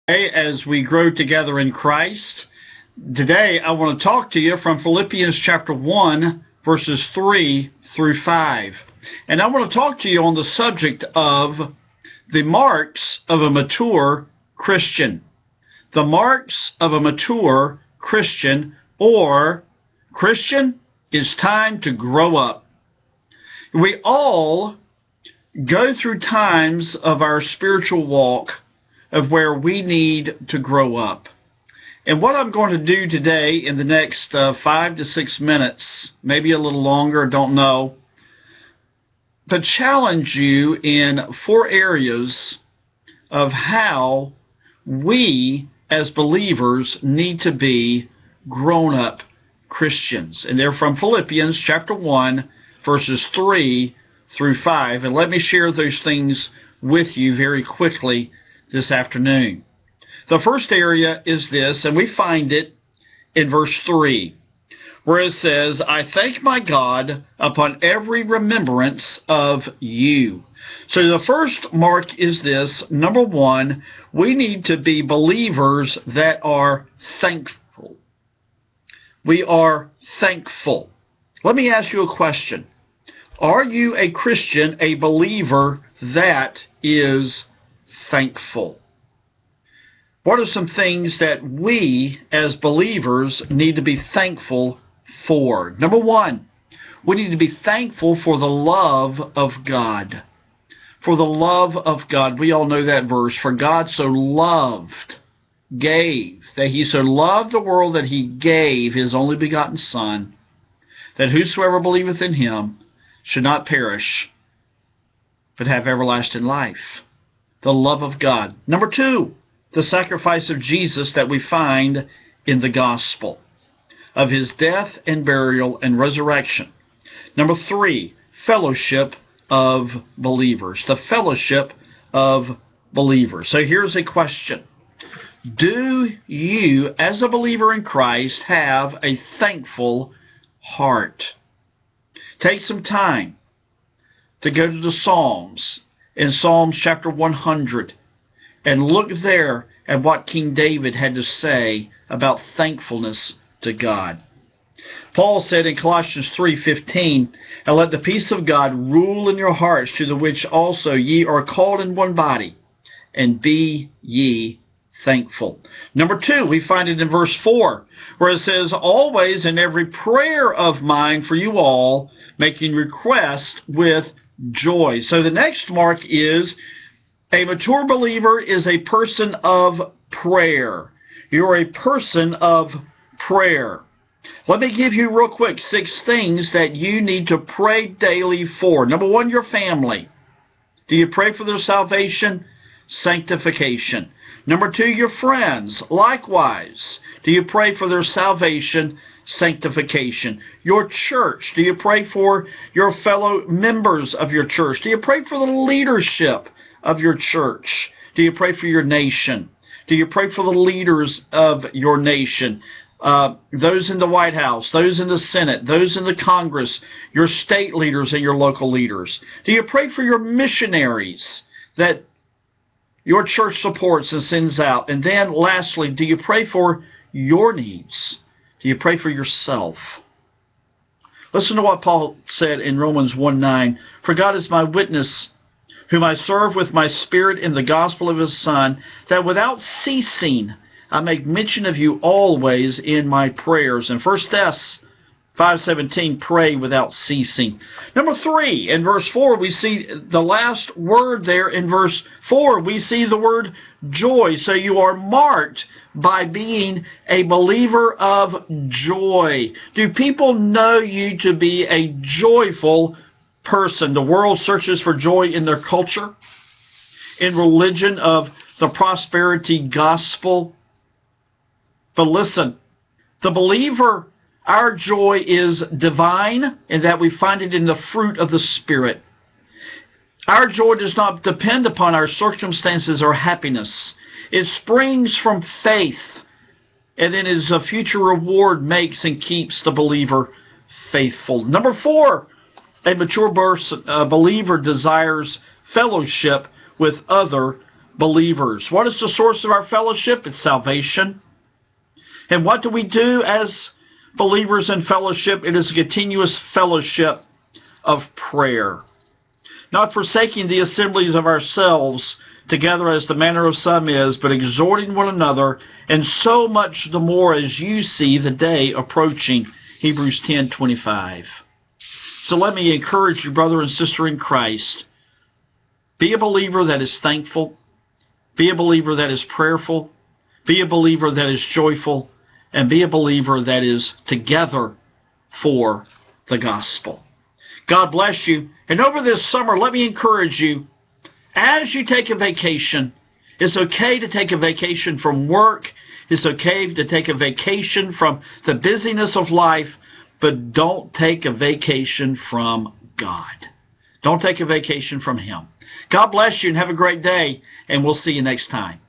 As we grow together in Christ. Today, I want to talk to you from Philippians chapter 1, verses 3 through 5. And I want to talk to you on the subject of the marks of a mature Christian. The marks of a mature Christian, or Christian, it's time to grow up. We all go through times of our spiritual walk of where we need to grow up. And what I'm going to do today in the next 5 to 6 minutes, maybe a little longer, don't know, to challenge you in 4 areas of how we as believers need to be grown-up Christians. And they're from Philippians chapter 1, verses 3 through 5. And let me share those things with you very quickly this afternoon. The first area is this, and we find it in verse 3, where it says, I thank my God upon every remembrance of you. So the first mark is this. Number one, we need to be believers that are thankful. We are thankful. Let me ask you a question. Are you a Christian, a believer that is thankful? What are some things that we as believers need to be thankful for? Number one, we need to be thankful for the love of God. For the love of God. We all know that verse. For God so loved, gave, that he so loved the world that he gave his only begotten Son, that whosoever believeth in him should not perish, but have everlasting life. The love of God. Number two, the sacrifice of Jesus that we find in the gospel, of his death and burial and resurrection. Number three, fellowship of believers. The fellowship of believers. So here's a question. Do you, as a believer in Christ, have a thankful heart? Take some time to go to the Psalms, in Psalms chapter 100, and look there at what King David had to say about thankfulness to God. Paul said in Colossians 3:15, and let the peace of God rule in your hearts, to the which also ye are called in one body, and be ye thankful. Number two, we find it in verse 4, where it says, always in every prayer of mine for you all, making request with joy. So the next mark is a mature believer is a person of prayer. You're a person of prayer. Let me give you real quick 6 things that you need to pray daily for. Number one, your family. Do you pray for their salvation? Sanctification. Number two, your friends. Likewise, do you pray for their salvation? Sanctification. Your church. Do you pray for your fellow members of your church? Do you pray for the leadership of your church? Do you pray for your nation? Do you pray for the leaders of your nation? Those in the White House, those in the Senate, those in the Congress, your state leaders and your local leaders. Do you pray for your missionaries that your church supports and sends out? And then lastly, do you pray for your needs? Do you pray for yourself? Listen to what Paul said in Romans 1:9. For God is my witness, whom I serve with my spirit in the gospel of his Son, that without ceasing I make mention of you always in my prayers. In 1 Thess 5:17, pray without ceasing. Number three, in verse 4, we see the last word there. In verse 4, we see the word joy. So you are marked by being a believer of joy. Do people know you to be a joyful person? The world searches for joy in their culture, in religion of the prosperity gospel. But listen, the believer, our joy is divine in that we find it in the fruit of the Spirit. Our joy does not depend upon our circumstances or happiness. It springs from faith, and then as a future reward makes and keeps the believer faithful. Number four, a mature believer desires fellowship with other believers. What is the source of our fellowship? It's salvation. And what do we do as believers in fellowship? It is a continuous fellowship of prayer. Not forsaking the assemblies of ourselves together as the manner of some is, but exhorting one another, and so much the more as you see the day approaching. Hebrews 10:25. So let me encourage you, brother and sister in Christ. Be a believer that is thankful. Be a believer that is prayerful. Be a believer that is joyful. And be a believer that is together for the gospel. God bless you. And over this summer, let me encourage you, as you take a vacation, it's okay to take a vacation from work. It's okay to take a vacation from the busyness of life, but don't take a vacation from God. Don't take a vacation from Him. God bless you and have a great day, and we'll see you next time.